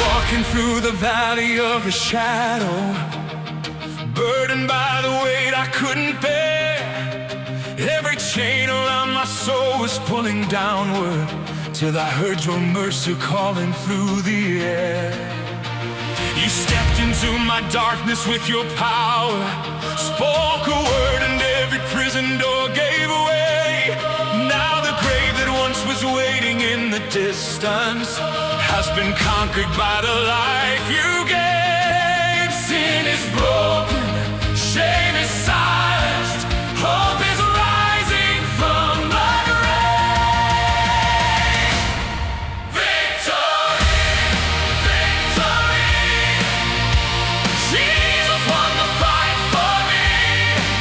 Walking through the valley of the shadow, burdened by the weight I couldn't bear. Every chain around my soul was pulling downward, till I heard your mercy calling through the air. You stepped into my darkness with your power, spoke a word and every prison door gave way. Now the grave that once was waiting in the distance has been conquered by the life you gave. Sin is broken, shame is silenced, hope is rising from the grave. Victory, victory, Jesus won the fight for me.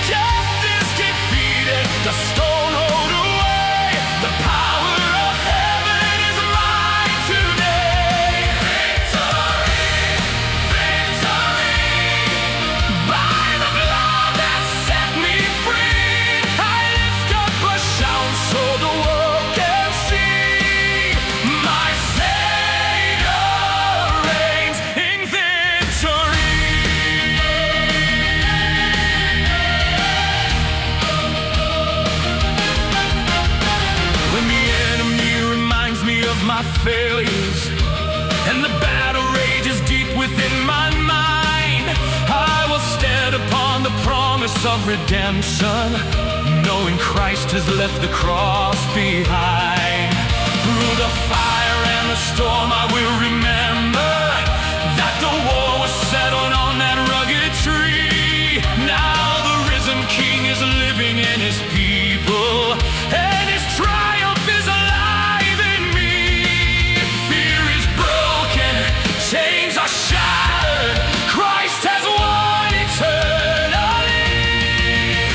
Death is defeated, the stone rolled away, the power of heaven is mine today. My failures and the battle rages deep within my mind, I will stand upon the promise of redemption, knowing Christ has left the cross behind. Through the fire and the storm I will remember that the war was settled on that rugged tree. Now the risen King is living in his people, and his triumph is alive in me. Chains are shattered, Christ has won eternally.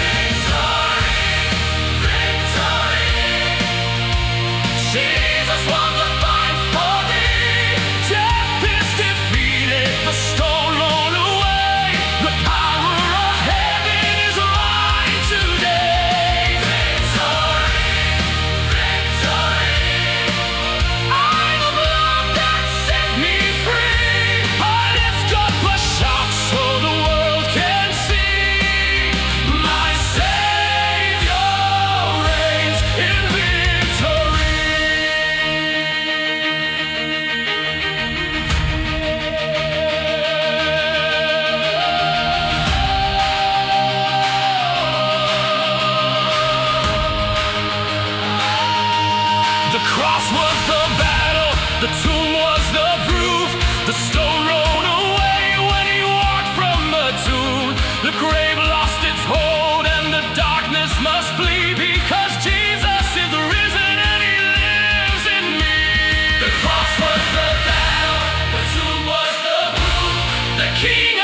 Victory, victory, Jesus won the fight for me. Death is defeated, the stone rolled away, the power of heaven is mine today. Victory, victory, I'm the blood that set me free. The cross was the battle, the tomb was the proof, the stone rolled away when he walked from the tomb. The grave lost its hold and the darkness must flee, because Jesus is risen and he lives in me. The cross was the battle, the tomb was the proof, the King